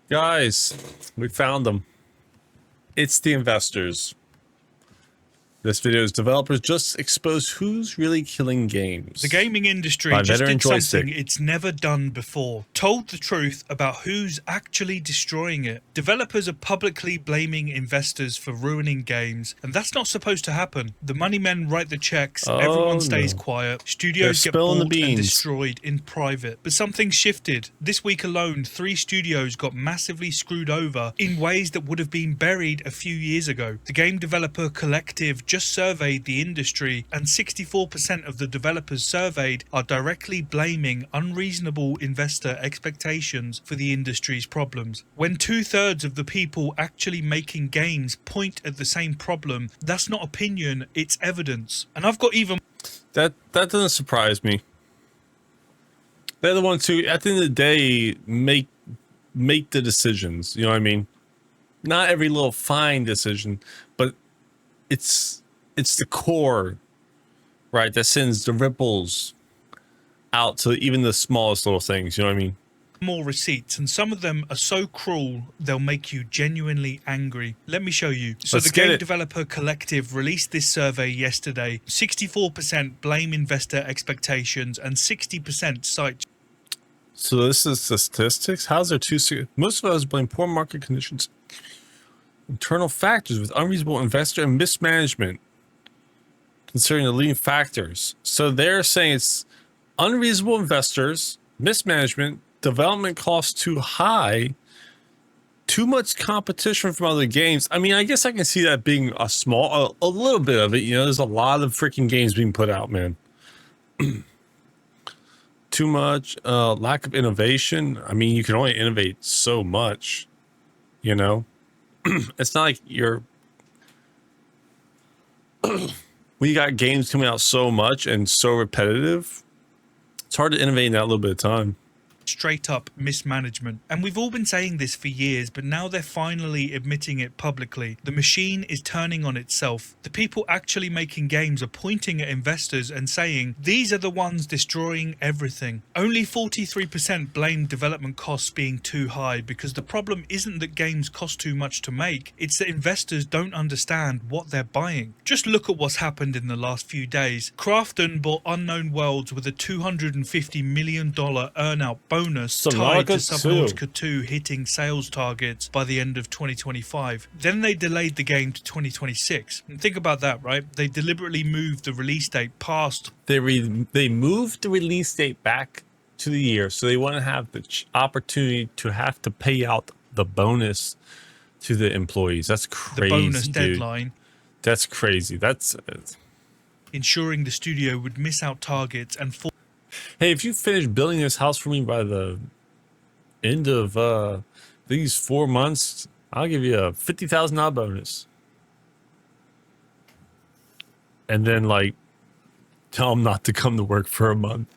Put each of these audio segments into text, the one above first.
Guys, we found them. It's the investors. This video's developers just expose who's really killing games. The gaming industry by just veteran did Joystick. something it's never done before. Told the truth about who's actually destroying it. Developers are publicly blaming investors for ruining games, and that's not supposed to happen. The money men write the checks, everyone stays quiet, studios get bought and destroyed in private. But something shifted. This week alone, 3 studios got massively screwed over in ways that would have been buried a few years ago. The Game Developer Collective just surveyed the industry, and 64% of the developers surveyed are directly blaming unreasonable investor expectations for the industry's problems. When 2/3 of the people actually making games point at the same problem, that's not opinion, it's evidence. And I've got even that doesn't surprise me. They're the ones who, at the end of the day, make the decisions. You know what I mean? Not every little fine decision, but it's the core, right, that sends the ripples out to even the smallest little things. You know what I mean? more receipts, and some of them are so cruel they'll make you genuinely angry. Let me show you. So the Game Developer Collective released this survey yesterday. 64% blame investor expectations and 60% cite. So this is the statistics. How's there most of us blame poor market conditions, internal factors with unreasonable investor and mismanagement considering the leading factors. So they're saying it's unreasonable investors, mismanagement, development costs too high, too much competition from other games. I mean, I guess I can see that being a little bit of it. You know, there's a lot of freaking games being put out, man. Too much lack of innovation. I mean, you can only innovate so much, you know. It's not like you're when you got games coming out so much and so repetitive, it's hard to innovate in that little bit of time. Straight up mismanagement. And we've all been saying this for years, but now they're finally admitting it publicly. The machine is turning on itself. The people actually making games are pointing at investors and saying, these are the ones destroying everything. Only 43% blame development costs being too high, because the problem isn't that games cost too much to make, it's that investors don't understand what they're buying. Just look at what's happened in the last few days. Krafton bought Unknown Worlds with a $250 million earnout bonus tied to Subnautica 2 hitting sales targets by the end of 2025. Then they delayed the game to 2026. And think about that, right? They deliberately moved the release date past. They moved the release date back to the year, so they want to have the opportunity to have to pay out the bonus to the employees. That's crazy. The bonus deadline. That's crazy. That's ensuring the studio would miss out targets and fall. Hey, if you finish building this house for me by the end of these 4 months, I'll give you a $50,000 bonus. And then, like, tell them not to come to work for a month.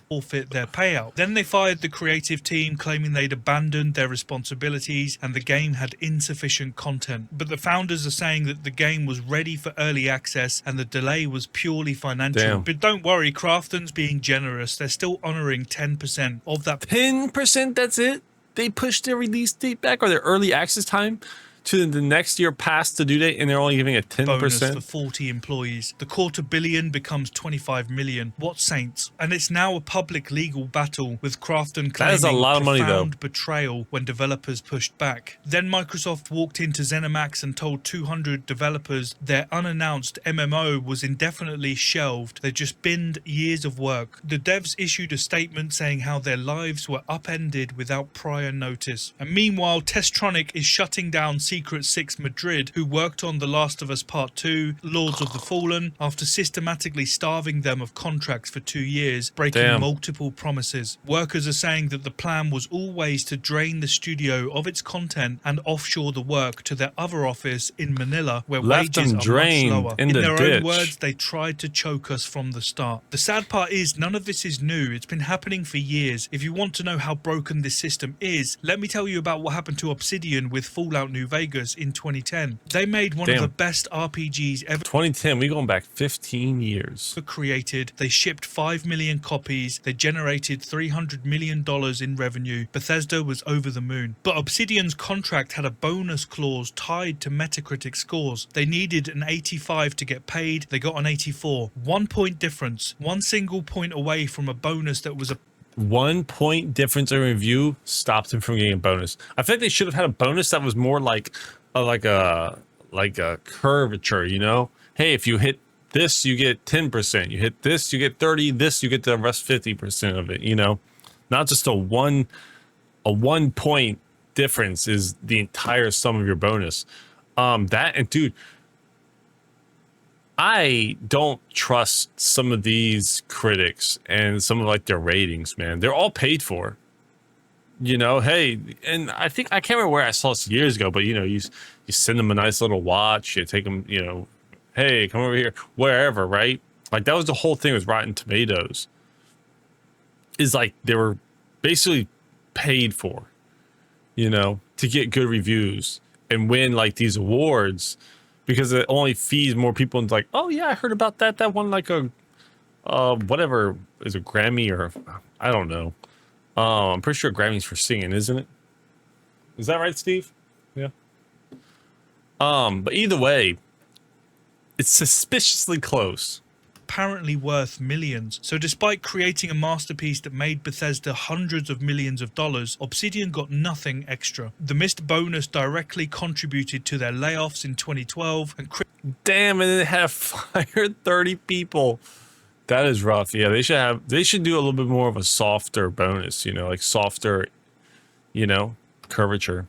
Forfeit their payout. Then they fired the creative team, claiming they'd abandoned their responsibilities and the game had insufficient content. But the founders are saying that the game was ready for early access and the delay was purely financial. Damn. But don't worry, Krafton's being generous. They're still honoring 10% of that. 10%? That's it? They pushed their release date back or their early access time to the next year past the due date, and they're only giving a 10% bonus for 40 employees. The $250 becomes 25 million. What saints? And it's now a public legal battle, with Krafton claiming that is a lot of money, though. Betrayal when developers pushed back. Then Microsoft walked into ZeniMax and told 200 developers their unannounced MMO was indefinitely shelved. They just binned years of work. The devs issued a statement saying how their lives were upended without prior notice. And meanwhile, Testronic is shutting down Secret 6 Madrid, who worked on The Last of Us Part 2, Lords of the Fallen, after systematically starving them of contracts for 2 years, breaking multiple promises. Workers are saying that the plan was always to drain the studio of its content and offshore the work to their other office in Manila, where wages are much lower. In their own words, they tried to choke us from the start. The sad part is, none of this is new. It's been happening for years. If you want to know how broken this system is, let me tell you about what happened to Obsidian with Fallout New Vegas. Vegas in 2010. They made one of Damn. the best RPGs ever 2010, we going back 15 years. created. They shipped 5 million copies. They generated $300 million in revenue. Bethesda was over the moon. But Obsidian's contract had a bonus clause tied to Metacritic scores. They needed an 85 to get paid. They got an 84. 1 point difference. One single point away from a bonus that was a 1 point difference in review stopped him from getting a bonus. I think they should have had a bonus that was more like a curvature, you know? Hey, if you hit this, you get 10%. You hit this, you get 30. This, you get the rest 50% of it, you know? Not just a 1 point difference is the entire sum of your bonus. That, and dude, I don't trust some of these critics and some of like their ratings, man. They're all paid for. You know, hey, and I think I can't remember where I saw this years ago, but you know, you send them a nice little watch, you take them, you know, hey, come over here, wherever, right? Like that was the whole thing with Rotten Tomatoes. Is like they were basically paid for, you know, to get good reviews and win like these awards. Because it only feeds more people and like, oh yeah, I heard about that. That won like a whatever is a Grammy or I don't know. I'm pretty sure Grammy's for singing, isn't it? Is that right, Steve? Yeah. But either way, it's suspiciously close. apparently worth millions. So despite creating a masterpiece that made Bethesda hundreds of millions of dollars, Obsidian got nothing extra. The missed bonus directly contributed to their layoffs in 2012 and damn, and it had fired 30 people. That is rough. Yeah, they should do a little bit more of a softer bonus, you know, like softer, you know, curvature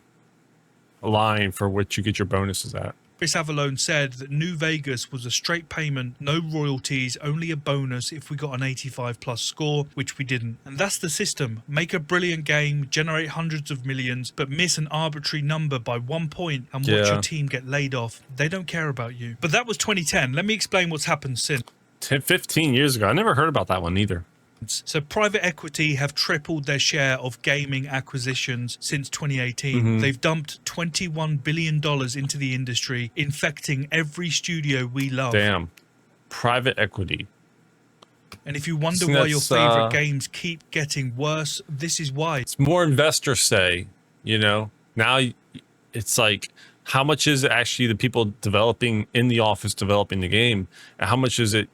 line for which you get your bonuses at. Chris Avallone said that New Vegas was a straight payment, no royalties, only a bonus if we got an 85 plus score, which we didn't. And that's the system. Make a brilliant game, generate hundreds of millions, but miss an arbitrary number by 1 point and watch your team get laid off. They don't care about you. But that was 2010. Let me explain what's happened since. 15 years ago. I never heard about that one either. So private equity have tripled their share of gaming acquisitions since 2018. They've dumped $21 billion into the industry, infecting every studio we love. Damn. Private equity. And if you wonder why your favorite games keep getting worse, this is why. It's more investors say, you know, now it's like, how much is it actually the people developing in the office developing the game, and how much is it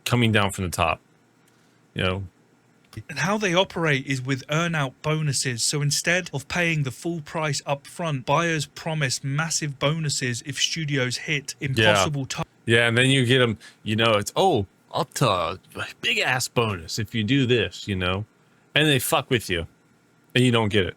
coming down from the top? You know, and how they operate is with earn-out bonuses. So instead of paying the full price up front, buyers promise massive bonuses if studios hit impossible targets. Yeah, and then you get them, you know, it's, oh, up to a big ass bonus if you do this, you know, and they fuck with you and you don't get it.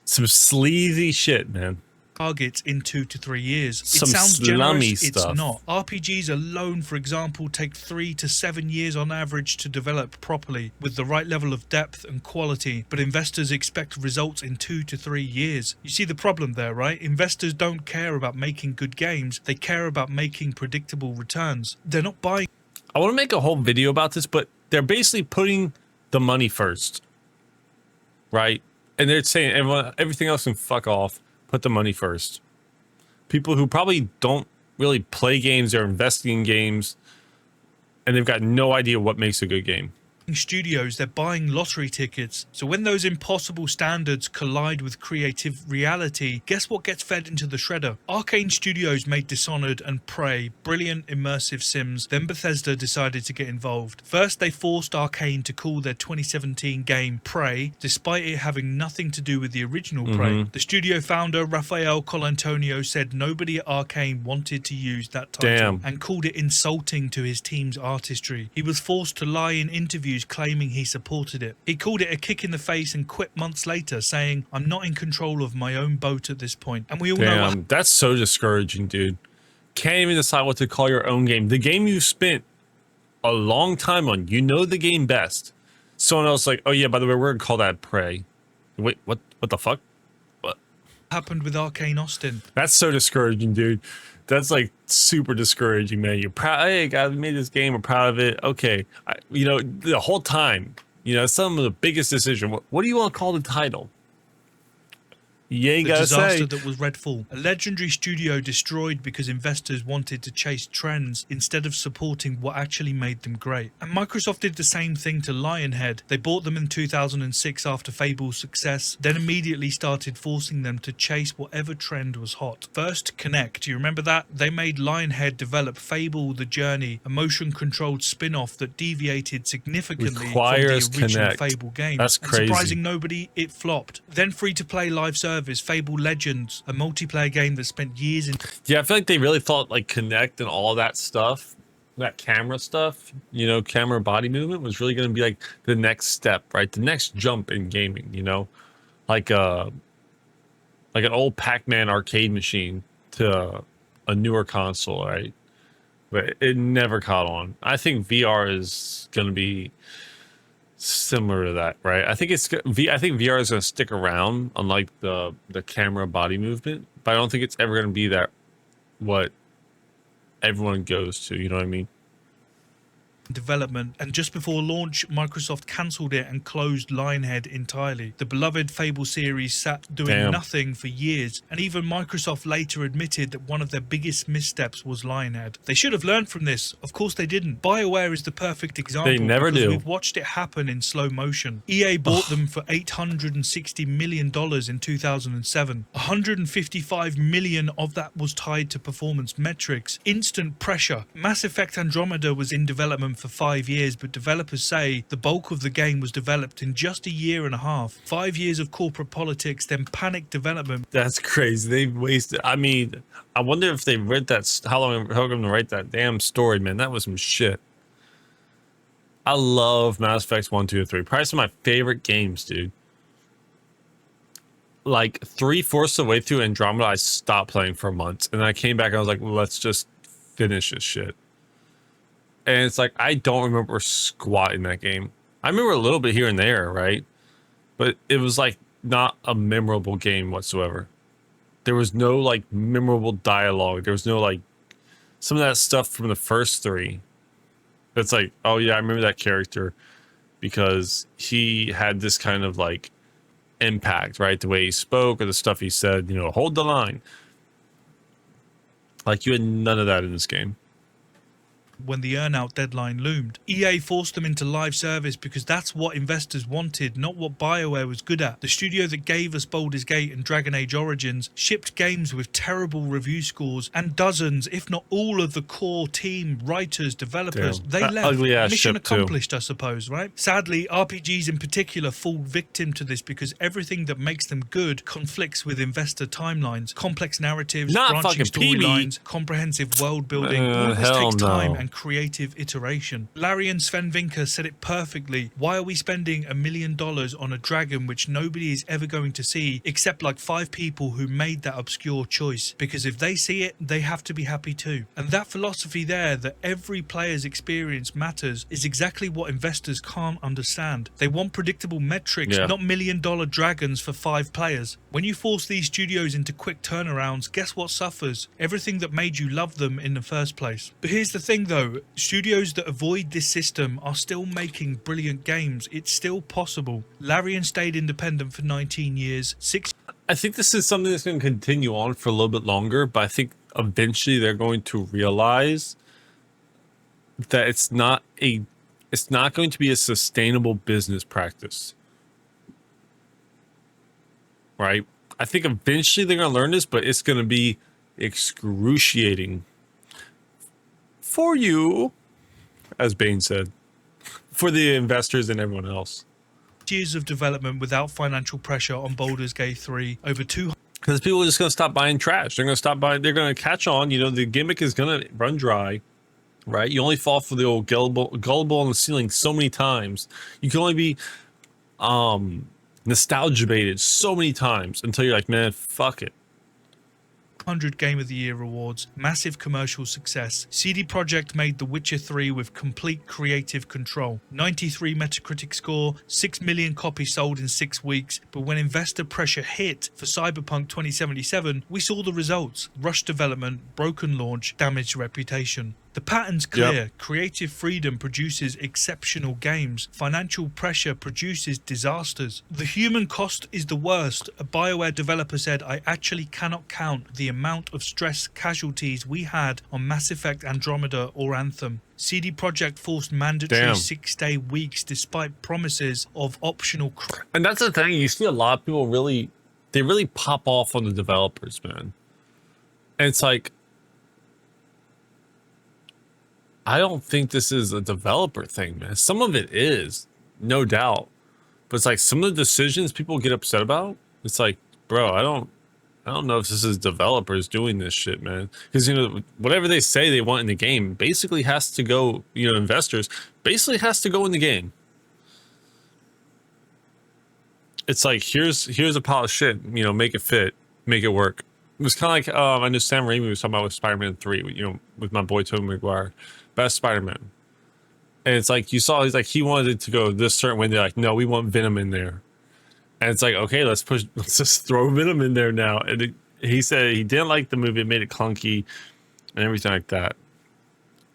Some sleazy shit, man. Targets in 2 to 3 years. Some it sounds slummy generous, stuff. It's not. RPGs alone, for example, take 3 to 7 years on average to develop properly with the right level of depth and quality, but investors expect results in 2 to 3 years. You see the problem there, right? Investors don't care about making good games, they care about making predictable returns. They're not buying. I want to make a whole video about this, but they're basically putting the money first, right? And they're saying everything else can fuck off. Put the money first. People who probably don't really play games, they're investing in games, and they've got no idea what makes a good game. Studios, they're buying lottery tickets. So when those impossible standards collide with creative reality, guess what gets fed into the shredder? Arcane Studios made Dishonored and Prey, brilliant immersive sims. Then Bethesda decided to get involved. First, they forced Arcane to call their 2017 game Prey, despite it having nothing to do with the original Prey. The studio founder, Rafael Colantonio, said nobody at Arcane wanted to use that title and called it insulting to his team's artistry. He was forced to lie in interviews claiming he supported it. He called it a kick in the face and quit months later, saying, "I'm not in control of my own boat at this point." And we all know that's so discouraging, dude. Can't even decide what to call your own game. The game you spent a long time on, you know the game best. Someone else like, oh yeah, by the way, we're gonna call that Prey. Wait, what the fuck? What happened with Arcane Austin? That's so discouraging, dude. That's like super discouraging, man. You're proud. Hey, guys, we made this game. We're proud of it. Okay. You know, the whole time, you know, some of the biggest decision. What do you want to call the title? Yeah, you The gotta disaster say. that was Redfall, a legendary studio destroyed because investors wanted to chase trends instead of supporting what actually made them great. And Microsoft did the same thing to Lionhead. They bought them in 2006 after Fable's success, then immediately started forcing them to chase whatever trend was hot. First, Connect. Do you remember that? They made Lionhead develop Fable: The Journey, a motion-controlled spin-off that deviated significantly from the Requires original Connect. Fable game. That's And crazy. surprising nobody, it flopped. Then free-to-play live service Fable Legends, a multiplayer game that spent years in Yeah, I feel like they really thought like Connect and all that stuff, that camera stuff, you know, camera body movement was really going to be like the next step, right? The next jump in gaming, you know, like like an old Pac-Man arcade machine to a newer console, right? But it never caught on. I think VR is going to be similar to that, right? I think I think VR is going to stick around, unlike the camera body movement, but I don't think it's ever going to be that what everyone goes to. You know what I mean? development, and just before launch, Microsoft cancelled it and closed Lionhead entirely. The beloved Fable series sat doing nothing for years, and even Microsoft later admitted that one of their biggest missteps was Lionhead. They should have learned from this. Of course they didn't. BioWare is the perfect example. They never because do. We've watched it happen in slow motion. EA bought them for $860 million in 2007. $155 million of that was tied to performance metrics. Instant pressure. Mass Effect Andromeda was in development for 5 years, but developers say the bulk of the game was developed in just a year and a half. 5 years of corporate politics, then panic development. That's crazy. They wasted. I mean, I wonder if they read that. How long it took them to write that damn story, man? That was some shit. I love Mass Effect 1, 2, and 3. Probably some of my favorite games, dude. Like 3/4 of the way through Andromeda, I stopped playing for months, and then I came back and I was like, well, let's just finish this shit. And it's like, I don't remember squat in that game. I remember a little bit here and there, right? But it was like not a memorable game whatsoever. There was no like memorable dialogue. There was no like some of that stuff from the first 3. It's like, oh yeah, I remember that character because he had this kind of like impact, right? The way he spoke or the stuff he said, you know, hold the line. Like you had none of that in this game. When the earnout deadline loomed, EA forced them into live service because that's what investors wanted, not what BioWare was good at. The studio that gave us Baldur's Gate and Dragon Age Origins shipped games with terrible review scores, and dozens, if not all of the core team, writers, developers, Damn. they That left. ugly-ass Mission ship, too. accomplished, I suppose, right? Sadly, RPGs in particular fall victim to this because everything that makes them good conflicts with investor timelines, complex narratives, Not branching fucking PB. storylines, comprehensive world building. All of this Hell takes time no. and creative iteration. Larry and Sven Vinker said it perfectly. Why are we spending $1 million on a dragon which nobody is ever going to see except like 5 people who made that obscure choice? Because if they see it, they have to be happy too. And that philosophy there, that every player's experience matters, is exactly what investors can't understand. They want predictable metrics, not $1 million dragons for 5 players. When you force these studios into quick turnarounds, guess what suffers? Everything that made you love them in the first place. But here's the thing though, studios that avoid this system are still making brilliant games. It's still possible. Larian stayed independent for 19 years. I think this is something that's going to continue on for a little bit longer, but I think eventually they're going to realize that it's not going to be a sustainable business practice. Right? I think eventually they're going to learn this, but it's going to be excruciating for you, as Bane said, for the investors and everyone else. Years of development without financial pressure on Baldur's Gate 3, over 200 because people are just going to stop buying trash. They're going to stop buying. They're going to catch on. You know, the gimmick is going to run dry, right? You only fall for the old gullible on the ceiling so many times. You can only be nostalgia baited so many times until you're like, man, fuck it. 100 Game of the Year awards, massive commercial success. CD Projekt made The Witcher 3 with complete creative control. 93 Metacritic score, 6 million copies sold in 6 weeks. But when investor pressure hit for Cyberpunk 2077, we saw the results. Rushed development, broken launch, damaged reputation. The pattern's clear. Creative freedom produces exceptional games. Financial pressure produces disasters. The human cost is the worst. A BioWare developer said, "I actually cannot count the amount of stress casualties we had on Mass Effect Andromeda or Anthem." CD Projekt forced mandatory 6-day weeks despite promises of optional. And that's the thing. You see a lot of people really pop off on the developers, man. And it's like, I don't think this is a developer thing, man. Some of it is, no doubt. But it's like some of the decisions people get upset about. It's like, bro, I don't know if this is developers doing this shit, man. Because, you know, whatever they say they want in the game basically has to go, you know, investors basically has to go in the game. It's like, here's a pile of shit, you know, make it fit, make it work. It was kind of like, I know Sam Raimi was talking about with Spider-Man 3, you know, with my boy Tobey Maguire, best Spider-Man. And it's like, you saw, he's like, he wanted it to go this certain way. They're like, no, we want Venom in there. And it's like, okay, let's just throw Venom in there now. And he said he didn't like the movie. It made it clunky and everything like that.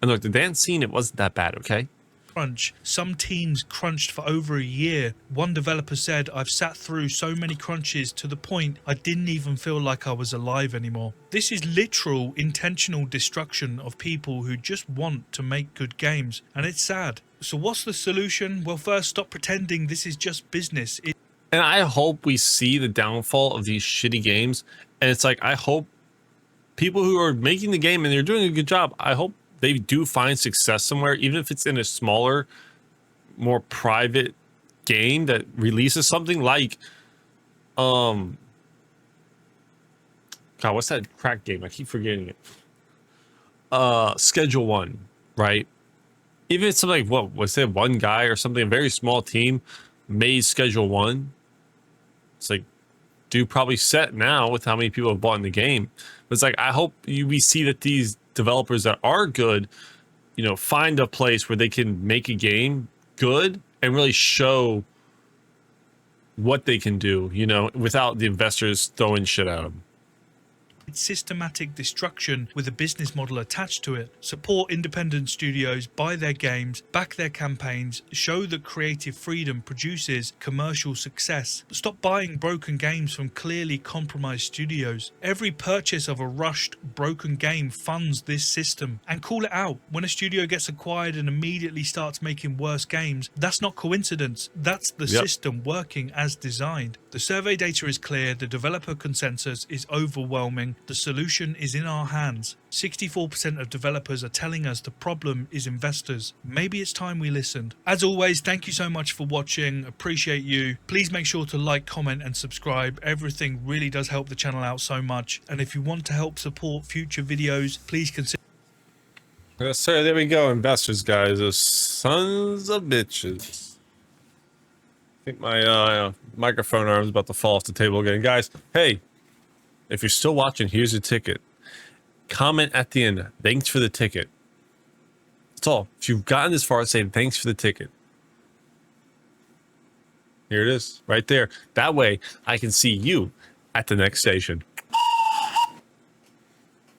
And look, the dance scene, it wasn't that bad, okay? Crunch. Some teams crunched for over a year. One developer said, "I've sat through so many crunches to the point I didn't even feel like I was alive anymore." This is literal intentional destruction of people who just want to make good games, and it's sad. So what's the solution? Well, first, stop pretending this is just business. And I hope we see the downfall of these shitty games. And it's like, I hope people who are making the game and they're doing a good job, I hope they do find success somewhere, even if it's in a smaller, more private game that releases something like, God, what's that crack game? I keep forgetting it. Schedule One, right? Even if it's something like, what was it, one guy or something, a very small team made Schedule One. It's like, dude, probably set now with how many people have bought in the game. But it's like, I hope we see that these developers that are good, you know, find a place where they can make a game good and really show what they can do, you know, without the investors throwing shit at them. Systematic destruction with a business model attached to it. Support independent studios, buy their games, back their campaigns, show that creative freedom produces commercial success. Stop buying broken games from clearly compromised studios. Every purchase of a rushed, broken game funds this system. And call it out. When a studio gets acquired and immediately starts making worse games, that's not coincidence. That's the system working as designed. The survey data is clear. The developer consensus is overwhelming. The solution is in our hands. 64% of developers are telling us the problem is investors. Maybe it's time we listened. As always, thank you so much for watching. Appreciate you. Please make sure to like, comment, and subscribe. Everything really does help the channel out so much. And if you want to help support future videos, please consider. Yes, sir. There we go, investors, guys. Those sons of bitches. I think my microphone arm is about to fall off the table again. Guys, hey, if you're still watching, here's your ticket. Comment at the end, thanks for the ticket. That's all. If you've gotten this far, say thanks for the ticket. Here it is, right there. That way, I can see you at the next station.